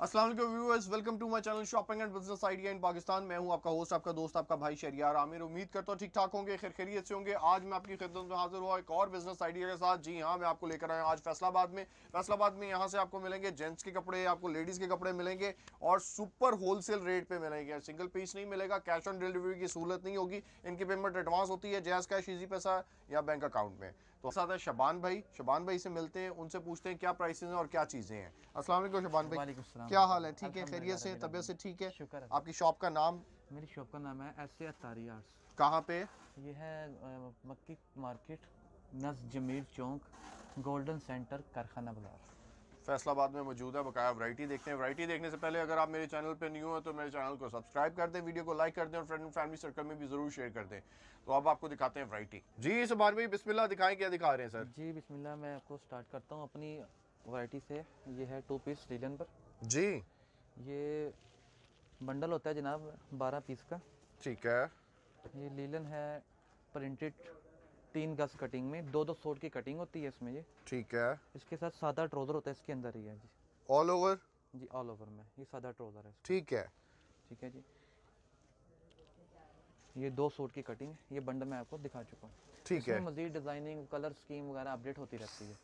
अस्सलाम वालेकुम viewers, welcome to my channel shopping and business idea in Pakistan. मैं हूं आपका होस्ट, आपका दोस्त, आपका भाई शहरियार आमिर। उम्मीद करता हूं ठीक ठाक होंगे, खैर खैरियत से होंगे। आज मैं आपकी खिदमत में हाजिर हुआ एक और बिजनेस आइडिया के साथ। जी हां, मैं आपको लेकर आया आज फैसलाबाद में यहां से आपको मिलेंगे जेंट्स के कपड़े, आपको लेडीज के कपड़े मिलेंगे और सुपर होलसेल रेट पे मिलेंगे। सिंगल पीस नहीं मिलेगा, कैश ऑन डिलीवरी की सहूलत नहीं होगी। इनकी पेमेंट एडवांस होती है, जैज कैश, इजी पैसा या बैंक अकाउंट में। तो साथ है शबान भाई से मिलते हैं, उनसे पूछते हैं क्या प्राइसेस हैं और क्या चीज़ें हैं। अस्सलाम वालेकुम शबान भाई, वालेकुम सलाम। क्या हाल है? ठीक है, खैरियत अल्हम्दुलिल्लाह से, रब्बिल तबीयत से आलमीन। ठीक है? शुक्र है। आपकी शॉप का नाम? मेरी शॉप का नाम है एस ए अत्तारी आर्ट्स। कहाँ पे? ये है मक्की मार्केट, नस जमीर चौक, गोल्डन सेंटर, कारखाना बाजार। फैसलाबाद में मौजूद है। बकाया वैरायटी देखते हैं। वैरायटी देखने से पहले अगर आप मेरे चैनल पे न्यू हो तो मेरे चैनल को सब्सक्राइब कर दें, वीडियो को लाइक कर दें और फ्रेंड एंड फैमिली सर्कल में भी जरूर शेयर कर दें। तो अब आपको दिखाते हैं वैरायटी। जी सुभान भाई, बिस्मिल्लाह, दिखाएं क्या दिखा रहे हैं सर? जी बिस्मिल्लाह, मैं आपको स्टार्ट करता हूँ अपनी वैरायटी से। ये है 2 पीस लीलन पर। जी ये बंडल होता है जनाब 12 पीस का। ठीक है। ये लीलन है प्रिंटेड, 3 गज कटिंग में, दो दो सूट की कटिंग होती है इसमें। ये ठीक है। इसके साथ सादा ट्राउज़र होता है इसके अंदर ही है जी। All over? जी ऑल ओवर में ये सादा ट्राउज़र है इसका। ठीक है। ठीक है जी। ये 2 सूट की कटिंग है। ये बंडल मैं आपको दिखा चुका हूँ। ठीक इसमें है। मज़ीद डिज़ाइनिंग, कलर स्कीम वगैरह अपडेट होती रहती है।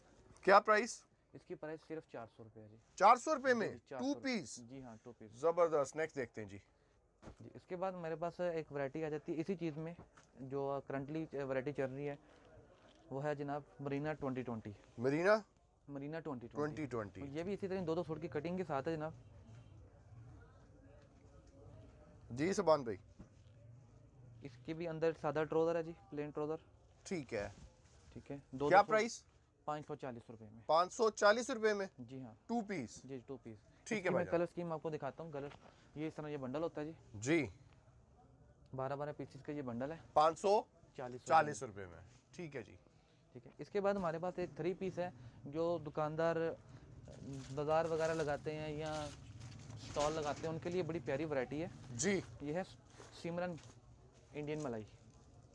क्या प्राइस? इसकी प्राइस सिर्फ 400 रुपये है जी। 400 रुपये जी में जी, टू 400 पीस? रुपये। जी हाँ, 2 पीस। जबरदस्त। नेक्स्ट देखते हैं जी। जी, इसके बाद मेरे पास एक वैरायटी आ जाती है इसी चीज़ में, जो करंटली वैरायटी चल रही है। वो है जनाब मरीना 2020। मरीना मरीना 2020। 2020। और ये भी इसी तरह दो दो सूट की कटिंग के साथ है जनाब। जी सुभान भाई। इसके भी अंदर सादा ट्राउज़र है जी, प्लेन ट्राउज़र। ठीक है। ठीक है, दो दो क्या सूट प्राइस? 540 रुपये में। 540 रुपये में जी हाँ। Two piece? जी 2 पीस। ठीक है इसकी मैं भाईजान। कलर स्कीम आपको दिखाता हूँ। कलर ये इस तरह ये बंडल होता है जी। जी 12 12 पीसेस का ये बंडल है। 540 40 रुपये में। रुपये में। ठीक है जी। ठीक है। इसके बाद हमारे पास एक 3 पीस है, जो दुकानदार बाज़ार वगैरह लगाते हैं या स्टॉल लगाते हैं, उनके लिए बड़ी प्यारी वैरायटी है। जी ये है सिमरन इंडियन मलाई।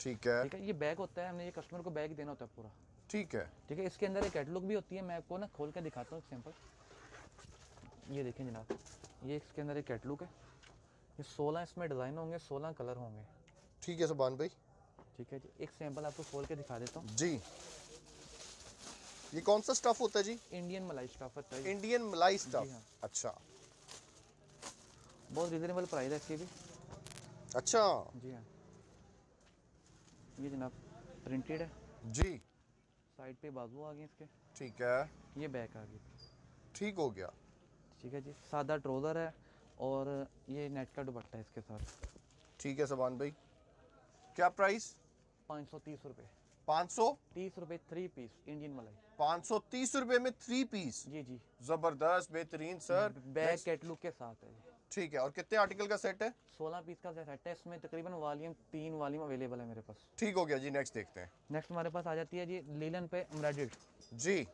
ठीक है। ठीक है। ये बैग होता है, हमने ये कस्टमर को बैग देना होता है पूरा। ठीक है। ठीक है। इसके अंदर एक कैटलॉग भी होती है, मैं आपको ना खोल के दिखाता हूँ एक सैंपल। ये देखें जनाब, ये इसके अंदर एक कैटलॉग है। ये 16 इसमें डिज़ाइन होंगे, 16 कलर होंगे। ठीक है सुभान भाई। ठीक है जी। एक सैंपल आपको खोल के दिखा देता हूँ। जी ये कौन सा स्टफ होता है जी? इंडियन मलाई स्टफ होता है। इंडियन मलाई जी स्टफ? हाँ। अच्छा। बहुत रिजनेबल प्राइस है इसकी भी। अच्छा। जी हाँ। ये जनाब प्रिंटेड है। जी साइड पे बाजू आ गए इसके। ठीक है। ये बैक आ गई। ठीक हो गया। ठीक है जी। सादा ट्राउज़र है और ये नेट का दुपट्टा है इसके साथ। ठीक है सुभान भाई। क्या प्राइस? 530 रुपये। 500? 30 रुपये 3 पीस इंडियन मलाई। 530 रुपये में थ्री पीस? जी जी। जबरदस्त, बेहतरीन सर। Bag Next। कैटलॉग के साथ है जी। ठीक है। और कितने आर्टिकल का सेट है? 16 पीस का सेट है। इसमें तकरीबन वॉल्यूम 3 वॉल्यूम अवेलेबल है मेरे पास। ठीक हो गया जी। नेक्स्ट देखते हैं। नेक्स्ट हमारे पास आ जाती है जी लीलन पे एम्ब्रॉयडर्ड। जी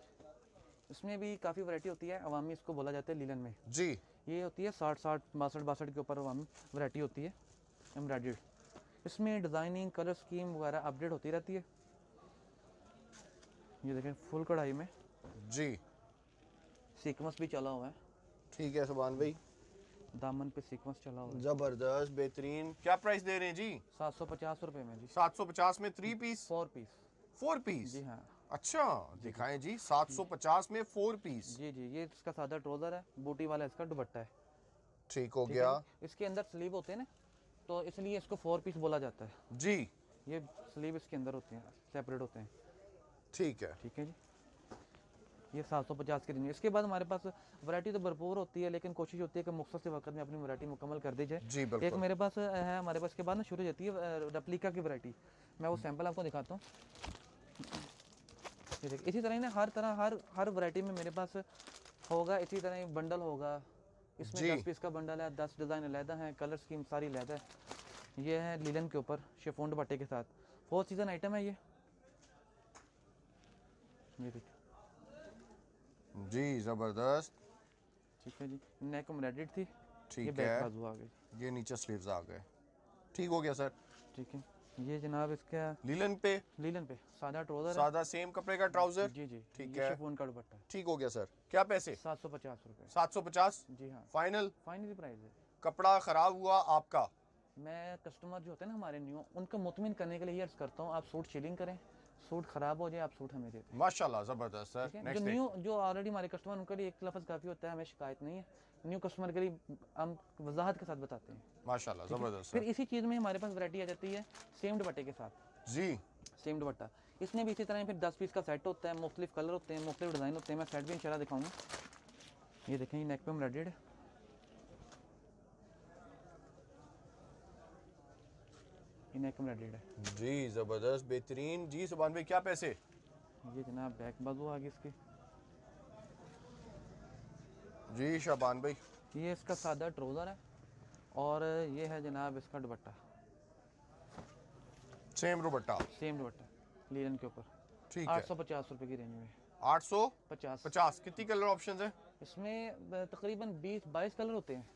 इसमें भी काफ़ी वैरायटी होती है, अवामी इसको बोला जाता है लीलन में। जी ये होती है 60 60 62 62 के ऊपर अवामी वैरायटी होती है एम्ब्रॉयडर्ड। इसमें डिज़ाइनिंग, कलर स्कीम वगैरह अपडेट होती रहती है। ये देखें फुल कढ़ाई में जी सीक्वेंस भी चला हुआ है। ठीक है सुभान भाई। दामन पे सीक्वेंस चला हुआ है। जबरदस्त, बेहतरीन। क्या प्राइस दे रहे हैं जी? 750 रुपये में जी। 750 में थ्री पीस? 4 पीस। 4 पीस? जी हाँ। अच्छा, दिखाएं जी। 750 में 4 पीस। जी जी। ये इसका सादा ट्राउज़र है, बूटी वाला इसका दुपट्टा है। ठीक हो ठीक गया है जी। इसके अंदर स्लीव होते हैं ना, तो इसलिए इसको 4 पीस बोला जाता है। जी। ये स्लीव इसके अंदर होते हैं, सेपरेट होते हैं। ठीक है। ठीक है जी। ये 750 की रेंज है। इसके बाद हमारे पास वैरायटी तो भरपूर होती है, लेकिन कोशिश होती है कि मुख्तसर वक्त में अपनी वैरायटी मुकम्मल कर दी जाए। जी एक बिल्कुल। मेरे पास है, हमारे पास के बाद ना शुरू हो जाती है रेप्लिका की वैरायटी। मैं वो सैंपल आपको दिखाता हूँ। ये देखिए, इसी तरह ही ना हर तरह हर वैरायटी में मेरे पास होगा। इसी तरह बंडल होगा। इसमें जी 10 पीस का बंडल है, 10 डिज़ाइन अलहदा है, कलर स्कीम सारी अलहदा है। ये है लीलन के ऊपर शिफॉन दुपट्टे के साथ, 4 सीज़न आइटम है ये देखिए। जी जबरदस्त। ठीक है जी। नेक एम्ब्रॉयडर्ड थी। ये ठीक बैक है। बाजू आ गई। ये नीचे स्लीव्स आ गए। ठीक हो गया सर। ठीक है। ये जनाब इसका लीलन पे, लीलन पे सादा ट्राउजर है। सादा सेम कपड़े का ट्राउजर। जी जी, ठीक ये है, शिफॉन का दुपट्टा है। ठीक हो गया सर। क्या पैसे? 750 रुपये। 750 जी हाँ, फाइनल। फाइनली प्राइस है। कपड़ा खराब हुआ आपका? मैं कस्टमर जो होते हैं ना हमारे न्यू, उनको मुतमिन करने के लिए ये अर्ज़ करता हूँ, आप सूट चिलिंग करें, सूट ख़राब हो जाए आप सूट हमें देते हैं। माशाल्लाह जबरदस्त सर। ठीक है, जो नेक्स्ट न्यू, जो ऑलरेडी हमारे कस्टमर, उनके लिए एक लफ्ज़ काफ़ी होता है, हमें शिकायत नहीं है। न्यू कस्टमर के लिए हम वजाहत के साथ बताते हैं। माशाल्लाह जबरदस्त फिर सर। इसी चीज़ में हमारे पास वैरायटी आ जाती है सेम दुपट्टे के साथ। जी सेम दुपट्टा, इसमें भी इसी तरह फिर 10 पीस का सेट होता है, मुख्तलिफ कलर होते हैं, मुख्तलिफ डिज़ाइन होते हैं। मैं सेट भी इंशाल्लाह दिखाऊंगा। ये देखें, ये नेक पे एम्ब्रॉयडर्ड है। ये नेक एम्ब्रॉयडर्ड है। जी जबरदस्त बेहतरीन। जी सुभान भाई क्या पैसे? ये जनाब बैक बाजू आ गई इसकी। जी शाबान भाई। ये इसका सादा ट्राउज़र है और ये है जनाब इसका dupatta, same dupatta. Same dupatta linen के ऊपर। ठीक है, 850 रुपये की रेंज में। 850। 50। कितनी कलर ऑप्शंस हैं? इसमें तकरीबन 20-22 कलर होते हैं,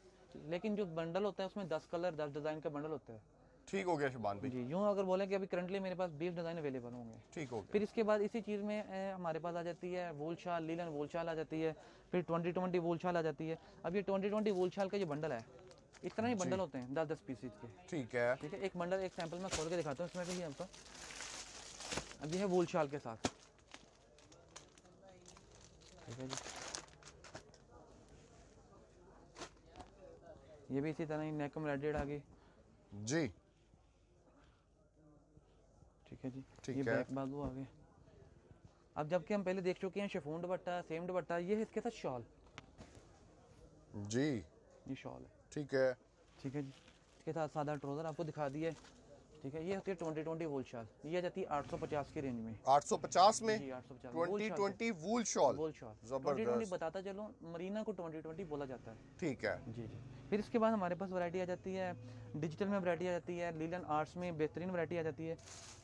लेकिन जो बंडल होता है उसमें 10 कलर 10 डिज़ाइन का बंडल होता है। ठीक हो गया शाबान भाई। जी, यूँ अगर बोलें कि अभी करंटली मेरे पास 20 डिज़ाइन अवेलेबल होंगे। ठीक हो गया। फिर इसके बाद इसी चीज़ में हमारे पास आ जाती है वूल शाल, लीलन वूल शाल आ जाती है। फिर 2020 वूल शाल आ जाती है। अब ये 2020 वूल शाल का जो बंडल है, इस तरह ही बंडल होते हैं 10-10 पीसीज के। ठीक है, ठीक है, एक बंडल, एक सैंपल मैं खोल के दिखाता हूँ इसमें भी आपको। अब ये है वूल शाल के साथ। ठीक है जी, ये भी इसी तरह ही नेक एम्ब्रॉयडर्ड आ गई। जी ठीक है जी, ठीक ये है। बैक बाजू आ गए। अब जबकि हम पहले देख चुके हैं शिफॉन दुपट्टा, सेम दुपट्टा, ये है इसके साथ शॉल। जी ये शॉल है। ठीक है। ठीक है जी, इसके साथ सादा ट्राउज़र आपको दिखा दिए। ठीक है, ये होती है 2020 वूल शाल। ये आ जाती है 850 की रेंज में। 850 में जी 850 2020 वूल शॉल। वूल शाल। 2020 जबरदस्त। बताता चलो, मरीना को 2020 बोला जाता है। ठीक है, जी जी। फिर इसके बाद हमारे पास वैरायटी आ जाती है डिजिटल में, वैरायटी आ जाती है लीलन आर्ट्स में, बेहतरीन वैरायटी आ जाती है।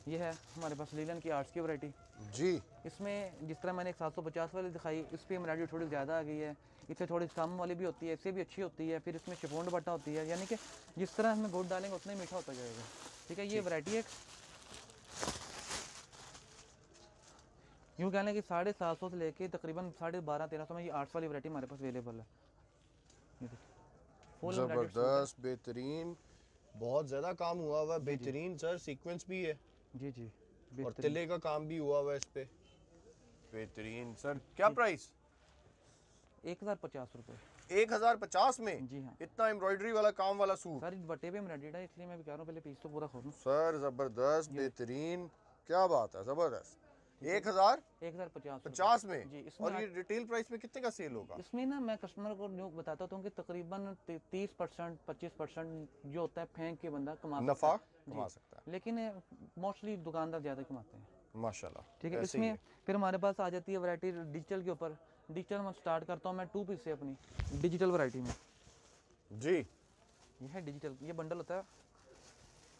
ये है हमारे पास लीलन की आर्ट्स की वैरायटी। जी इसमें जिस तरह मैंने एक 750 वाली दिखाई, इस पर एम्ब्रॉयडरी थोड़ी ज़्यादा आ गई है। इससे थोड़ी कम वाली भी होती है, इससे भी अच्छी होती है। फिर इसमें शिफॉन दुपट्टा होती है, यानी कि जिस तरह इसमें गुड़ डालेंगे उतना ही मीठा होता जाएगा। ठीक है, ये वैरायटी है। यूँ कह लें कि 750 से लेके तकरीबन 1250-1300 में ये आर्ट्स वाली वैरायटी हमारे पास अवेलेबल है। ये देखिए, फुल एम्ब्रॉयडर्ड सूट है। जबरदस्त बेहतरीन। बहुत ज्यादा काम हुआ हुआ है, बेहतरीन सर। सीक्वेंस भी है जी जी, और बेहतरीन। तिले का काम भी हुआ हुआ है इस पे। बेहतरीन सर। क्या प्राइस? 1050 रुपये। 1050 में जी हाँ, इतना एम्ब्रॉयडरी वाला काम वाला सूट? सारी दुपट्टे पे एम्ब्रॉयडर्ड है, इसलिए मैं भी कह रहा हूँ पहले पीस तो पूरा खोलूँ। सर जबरदस्त बेहतरीन। क्या बात है, जबरदस्त। 1050 1050 में। जी। इसमें और ये रिटेल प्राइस में कितने का सेल होगा? इसमें ना मैं कस्टमर को न्यू बताता हूँ कि तकरीबन 30% 25% जो होता है फेंक के बंदा कमा सकता नफा है। कमा जी, सकता लेकिन मोस्टली दुकानदार ज़्यादा कमाते हैं। है। माशाल्लाह। ठीक है, ऐसे ही इसमें है। फिर हमारे पास आ जाती है वैरायटी डिजिटल के ऊपर। डिजिटल में स्टार्ट करता हूँ मैं 2 पीस से अपनी डिजिटल वैरायटी में। जी ये है डिजिटल, ये बंडल होता है।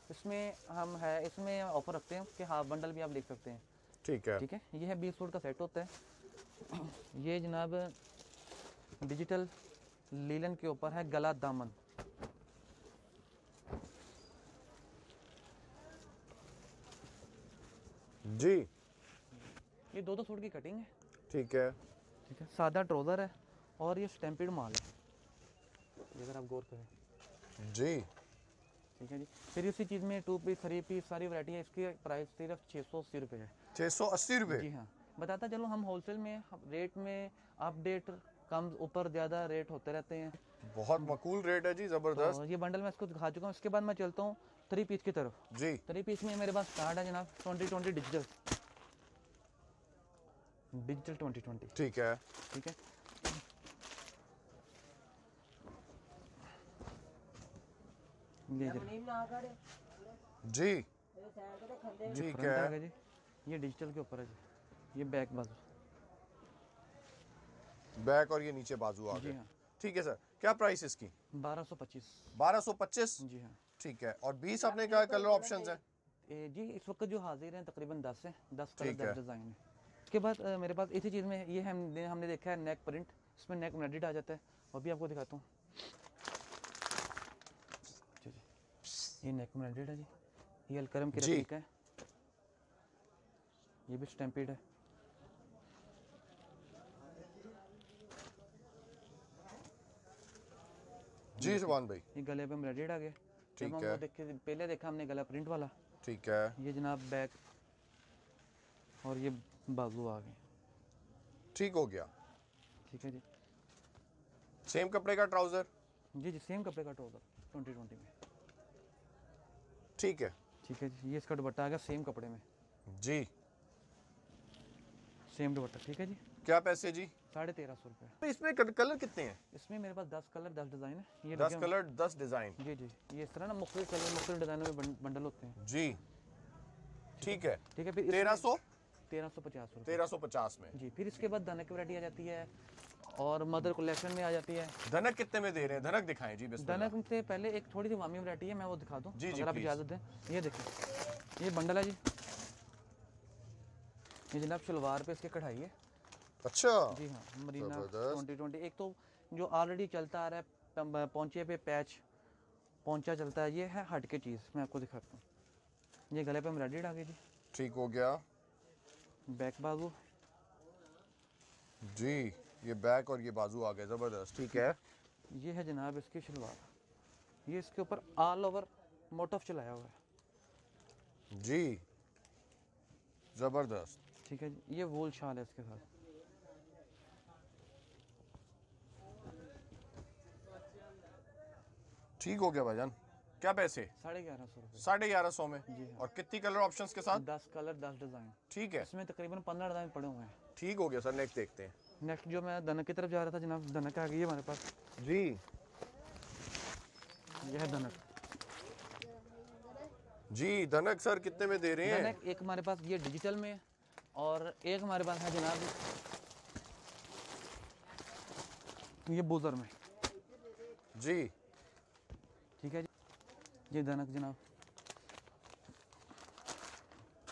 इसमें हम है, इसमें ऑफर रखते हैं कि हाँ बंडल भी आप देख सकते हैं। ठीक है। ठीक है, ये है 20 सूट का सेट होता है। ये जनाब डिजिटल लीलन के ऊपर है गला दामन। जी ये 2-2 सूट की कटिंग है। ठीक है। ठीक है, सादा ट्राउज़र है और ये स्टैम्पेड माल है, ये अगर आप गौर करें। जी ठीक है जी। फिर इसी चीज़ में 2 पीस 3 पीस सारी वैरायटी है। इसकी प्राइस सिर्फ 680 रुपये है। 680 रुपये। जी हाँ, बताता चलो हम होलसेल में रेट में अपडेट कम ऊपर ज़्यादा रेट होते रहते हैं। बहुत मकूल रेट है जी, जबरदस्त। तो ये बंडल मैं इसको दिखा चुका हूँ। इसके बाद मैं चलता हूँ 3 पीस की तरफ। जी 3 पीस में मेरे पास स्टार्ट है जनाब 2020 डिजिटल। डिजिटल 2020। ठीक है। ठीक है, ये जी ये ठीक फ्रंट आ है। गया जी। ये डिजिटल के ऊपर है जी। ये बैक बाजू। बैक और ये नीचे बाजू आ जी गए। हाँ, ठीक है सर। क्या प्राइस इसकी? 1225। 1225। जी हाँ। ठीक है। और 20 आपने कहा कलर ऑप्शंस हैं? जी इस वक्त जो हाजिर हैं तकरीबन 10 हैं, 10 कलर ठीक है। 10 डिज़ाइन है। उसके बाद मेरे पास इसी चीज़ में ये हमने देखा है नेक प्रिंट। इसमें नेक एम्ब्रॉयडर्ड आ जाता है, वो भी आपको दिखाता हूँ। जी जी, ये नेक एम्ब्रॉयडर्ड है जी। ये अलकरम की जी। रेप्लिका है, ये भी स्टैम्पेड है। जी शुभान भाई। ये गले पे एम्ब्रॉयडर्ड आ गया। जब ठीक हम है। वो देखे पहले देखा हमने गला प्रिंट वाला, ठीक है। ये जनाब बैक और ये बाजू आ गए। ठीक हो गया। ठीक है जी। सेम कपड़े का ट्राउजर। जी जी सेम कपड़े का ट्राउजर 2020 में। ठीक है। ठीक है जी, ये इसका दुपट्टा आ गया सेम कपड़े में, जी। सेम दुपट्टा। ठीक है जी, क्या पैसे जी? 1350 रुपये। तो इसमें कलर कितने हैं? इसमें मेरे पास 10 कलर 10 डिज़ाइन है। ये 10 देखिए। Colour 10 design. जी जी, ये इस तरह ना मुख्तलिफ कलर मुख्तलिफ डिज़ाइनों में बंडल होते हैं। जी ठीक है। ठीक है, फिर 1350 1350 रुपये। 1350 में। जी, फिर इसके बाद धनक की वैरायटी आ जाती है और मदर कलेक्शन में आ जाती है। धनक कितने में दे रहे हैं? धनक दिखाएं जी बिस्मिल्लाह। धनक से पहले एक थोड़ी सी वामी वैरायटी है, मैं वो दिखा दूँ जी, जी, अगर आप please। इजाज़त दें। ये देखिए, ये बंडल है जी, ये जनाब शलवार पे इसके कढ़ाई है। अच्छा। जी हाँ, मरीना जबरदस्त। 2020। एक तो जो ऑलरेडी चलता आ रहा है पौंचे पे पैच पौंचा चलता है, ये है हट के चीज़, मैं आपको दिखाता हूँ। ये गले पे एम्ब्रॉयडर्ड आ गई जी, ठीक हो गया। बैक बाजू। जी ये बैक और ये बाजू आ गए, जबरदस्त। ठीक है। ये है जनाब इसकी शलवार, ये इसके ऊपर ऑल ओवर मोटिफ चलाया हुआ है। जी जबरदस्त। ठीक है जी, ये वूल शाल है इसके साथ। ठीक हो गया भाईजान। क्या पैसे? 1150 रुपये। 1150 में। जी हाँ। और कितनी कलर ऑप्शंस के साथ? 10 कलर 10 डिज़ाइन। ठीक है। इसमें तकरीबन 15 डिज़ाइन पड़े हुए हैं। ठीक हो गया सर, नेक्स्ट देखते हैं। नेक्स्ट जो मैं धनक की तरफ जा रहा था जनाब, धनक आ गई है हमारे पास। जी। यह है धनक। जी धनक सर कितने में दे रहे हैं? धनक एक हमारे पास ये डिजिटल में है और एक हमारे पास है जनाब ये बुजर में। जी। ठीक है जी, ये धनक जनाब,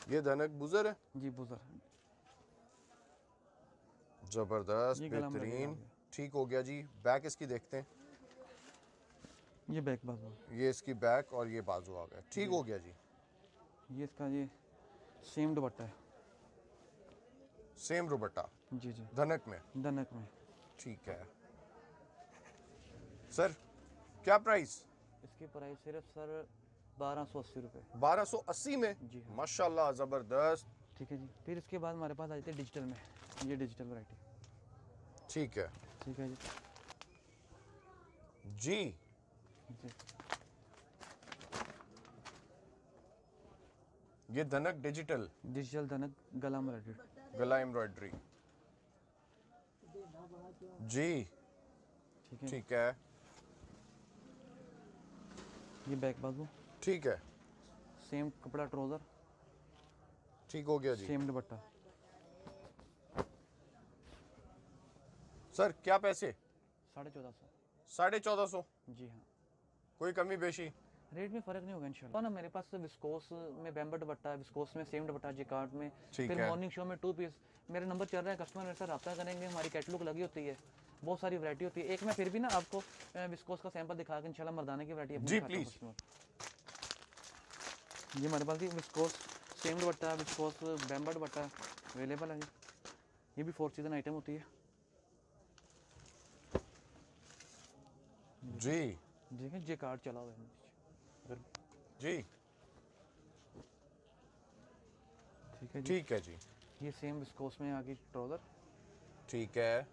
ये धनक बुजर है। जी बुजर। जबरदस्त, ये गला में लगेगा बेहतरीन। आगे। ठीक हो गया जी। बैक इसकी देखते हैं। ये बैक बाजू, ये इसकी बैक और ये बाजू आ गया। ठीक हो गया जी। ये इसका ये सेम दुपट्टा है। सेम दुपट्टा जी जी, धनक में। धनक में। ठीक है सर, क्या प्राइस? इसकी प्राइस सिर्फ सर 1280 रुपये। 1280 में। जी हाँ। माशाल्लाह जबरदस्त। ठीक है जी, फिर इसके बाद हमारे पास आ जाती है डिजिटल में, ये डिजिटल वैरायटी। ठीक है ठीक है जी। जी। जी ये धनक डिजिटल डिजिटल धनक गला एम्ब्रॉयडर्ड। गला एम्ब्रॉयडरी। जी ठीक है, ठीक है। ये बैक बाजू, ठीक है। सेम कपड़ा ट्राउजर, ठीक हो गया जी। सेम दुपट्टा। सर क्या पैसे? 1450। 1450। जी हाँ, कोई कमी बेशी? रेट में फ़र्क नहीं होगा इंशाल्लाह ना। मेरे पास विस्कोस में बैम्बर दुपट्टा है, विस्कोस में सेम दुपट्टा जिकार्ड में, ठीक फिर है। मॉर्निंग शो में 2 पीस। मेरा नंबर चल रहा है, कस्टमर मेरे साथ रब्ता करेंगे, हमारी कैटलॉग लगी होती है, बहुत सारी वैरायटी होती है। एक मैं फिर भी ना आपको विस्कोस का सैंपल दिखा के इंशाल्लाह मर्दाने की वैरायटी जी, प्लीज़। ये हमारे पास भी विस्कोस सेम दुपट्टा, विस्कोस बैम्बर दुपट्टा अवेलेबल है जी। ये भी 4 सीजन आइटम होती है। जी देखिए जिकार्ड चला हुआ है अगर। जी ठीक है जी, ठीक है जी। ये सेम विस्कोस में आगे ट्राउजर। ठीक है।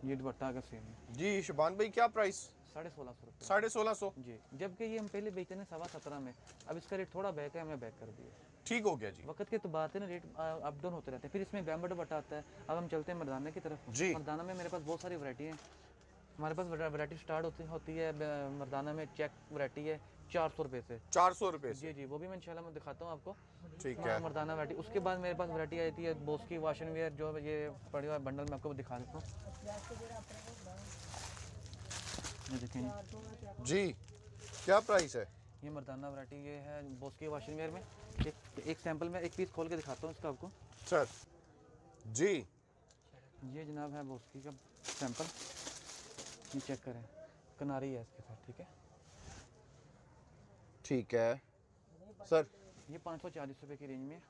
ये दुपट्टा आगे सेम है, जी शुभान भाई क्या प्राइस? 1650 रुपये। 1650। जी, जबकि ये हम पहले बेचते हैं 17.5 में, अब इसका रेट थोड़ा बैक है, हमने बैक कर दिया। ठीक हो गया जी। वक्त के तो बात है ना, रेट अप डाउन होते रहते हैं। फिर इसमें बैम्बर दुपट्टा आता है। अब हम चलते हैं मर्दाना की तरफ। जी। मर्दाना में मेरे पास बहुत सारी वैरायटी हैं। हमारे पास वैरायटी स्टार्ट होती है मर्दाना में चेक वैरायटी है 400 रुपये से। 400 रुपए से। जी जी, वो भी मैं इंशाल्लाह मैं दिखाता हूँ आपको। ठीक है। मर्दाना वैरायटी। उसके बाद मेरे पास वैरायटी आई थी बोस की वाशन वेयर, जो ये पड़ी हुआ बंडल में आपको दिखा देता हूँ। ये देखें जी क्या प्राइस है? ये मर्दाना वैरायटी, ये है बोस की वाशिंग वेयर में। एक सैंपल में एक पीस खोल के दिखाता हूँ इसका आपको। सर जी ये जनाब है बोस की का सैंपल, ये चेक करें। किनारी है इसके साथ, ठीक है। ठीक है सर, ये 540 रुपये की रेंज में,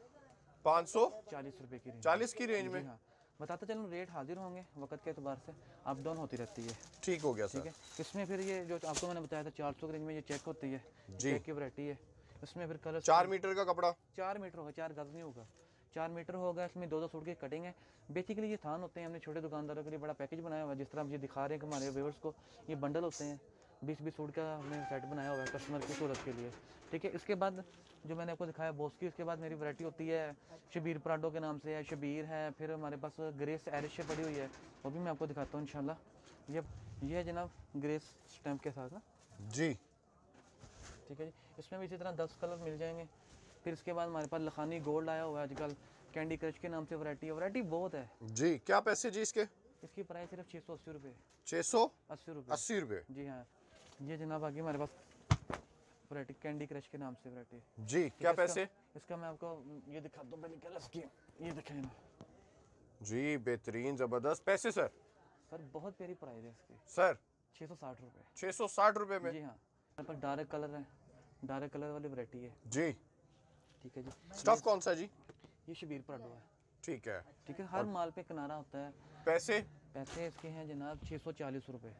540 रुपये की रेंज 40 की रेंज में। जी हाँ, बताते चलूँ रेट हाजिर होंगे वक्त के एतबार से, अप डाउन होती रहती है। ठीक हो गया ठीक सर। है, इसमें फिर ये जो आपको मैंने बताया था 400 की रेंज में ये चेक होती है, जी। चेक की वैरायटी है। इसमें फिर कलर 4 मीटर का कपड़ा, 4 मीटर होगा, 4 गज नहीं होगा, 4 मीटर होगा। इसमें 2-2 सूट की कटिंग है। बेसिकली ये थान होते हैं, हमने छोटे दुकानदारों के लिए बड़ा पैकेज बनाया हुआ है। जिस तरह हम ये दिखा रहे हैं कि हमारे व्यूअर्स को, ये बंडल होते हैं, 20-20 सूट का हमने सेट बनाया हुआ है कस्टमर की सूरत के लिए, ठीक है। इसके बाद जो मैंने आपको दिखाया बॉस की, उसके बाद मेरी वैरायटी होती है शबीर पराडो के नाम से है, शबीर है, फिर हमारे पास ग्रेस एरिश पड़ी हुई है, वो भी मैं आपको दिखाता हूँ इंशाल्लाह। ये है जनाब ग्रेस स्टैम्प के साथ, जी ठीक है जी। इसमें भी इसी तरह 10 कलर मिल जाएंगे। फिर इसके बाद हमारे पास लखानी गोल्ड आया हुआ है आजकल, कैंडी क्रश के नाम से वैरायटी बहुत है। जी। क्या पैसे जी इसके? इसकी प्राइस सिर्फ 680 रुपये, 680 रुपये। रुपये। जी हाँ, ये जनाब आगे हमारे पास वैरायटी कैंडी क्रश के नाम से वैरायटी। जी। क्या पैसे? इसका मैं आपको ये दिखाता हूँ पहले क्या इसकी, ये दिखाए ना जी, बेहतरीन ज़बरदस्त। पैसे सर? सर बहुत प्यारी प्राइस है इसकी सर 660 रुपये। 660 रुपये में? जी हाँ, हमारे पास डार्क कलर है, डार्क कलर वाली वैरायटी है, जी। ठीक है जी। स्टफ कौन सा जी? ये शबीर पराडो है, ठीक है। ठीक है। हर माल पे किनारा होता है। पैसे? पैसे इसके हैं जनाब 640 रुपये,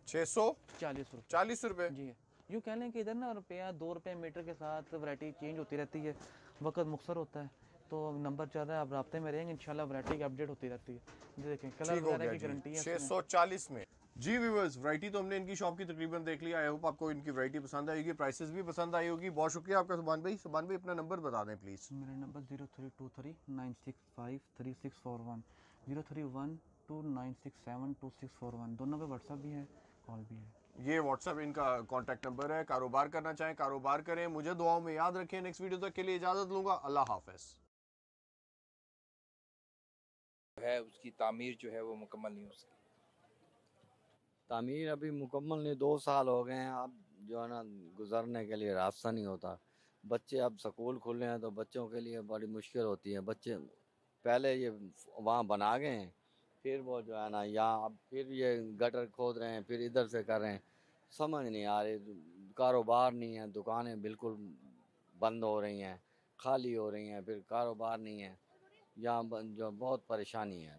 640 40 रुपये। रुपये। जी है, यूँ कह लें कि इधर ना रुपया 2 रुपये मीटर के साथ वैरायटी चेंज होती रहती है, वक्त मुख्तर होता है। तो नंबर चल रहा है, आप राब्ते में रहेंगे इंशाल्लाह, वैरायटी की अपडेट होती रहती है। ये देखें कलर ठीक हो वगैरह गया की जी। गारंटी है 640 में। जी व्यूअर्स, वैरायटी तो हमने इनकी शॉप की तकरीबन देख लिया। आई होप आपको इनकी वैरायटी पसंद आएगी, प्राइसेस भी पसंद आई होगी। बहुत शुक्रिया आपका सुभान भाई। सुभान भाई अपना नंबर बता दें प्लीज़। मेरा नंबर 032396534641, 0312967261। दोनों पे व्हाट्सअप भी है, कॉल भी है। ये व्हाट्सएप इनका कॉन्टैक्ट नंबर है। कारोबार करना चाहें कारोबार करें। मुझे दुआओं में याद रखें। नेक्स्ट वीडियो तक के लिए इजाज़त लूँगा। अल्लाह हाफ़िज़। है उसकी तामीर जो है वो मुकम्मल नहीं हो सकी। तामीर अभी मुकम्मल नहीं, 2 साल हो गए हैं। अब जो है ना गुजरने के लिए रास्ता नहीं होता। बच्चे अब स्कूल खुले हैं तो बच्चों के लिए बड़ी मुश्किल होती है। बच्चे पहले ये वहाँ बना गए हैं, फिर वो जो है ना यहाँ अब फिर ये गटर खोद रहे हैं, फिर इधर से कर रहे हैं। समझ नहीं आ रही, कारोबार नहीं है, दुकानें बिल्कुल बंद हो रही हैं, खाली हो रही हैं, फिर कारोबार नहीं है। यहाँ जो बहुत परेशानी है।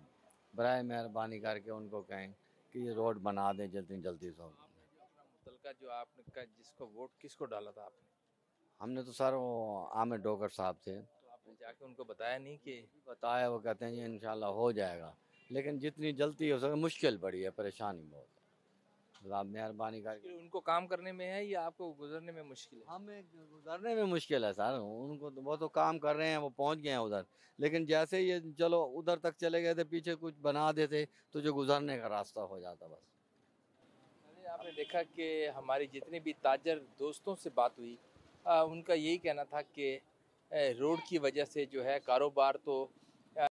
बराए मेहरबानी करके उनको कहें कि ये रोड बना दें जल्दी जल्दी से। मुतलका जो आपने जिसको वोट किसको डाला था आपने? हमने तो सर वो आमिर डोगर साहब थे, तो आपने जाके उनको बताया नहीं कि बताया, वो कहते हैं जी इंशाल्लाह हो जाएगा, लेकिन जितनी जल्दी हो सके। मुश्किल बड़ी है, परेशानी बहुत है। आप मेहरबानी करके, उनको काम करने में है या आपको गुजरने में मुश्किल है? हमें गुजरने में मुश्किल है सर। उनको तो वो तो काम कर रहे हैं, वो पहुंच गए हैं उधर, लेकिन जैसे ये चलो उधर तक चले गए थे, पीछे कुछ बना देते तो जो गुजरने का रास्ता हो जाता बस। अरे आपने देखा कि हमारी जितने भी ताजर दोस्तों से बात हुई, उनका यही कहना था कि रोड की वजह से जो है कारोबार तो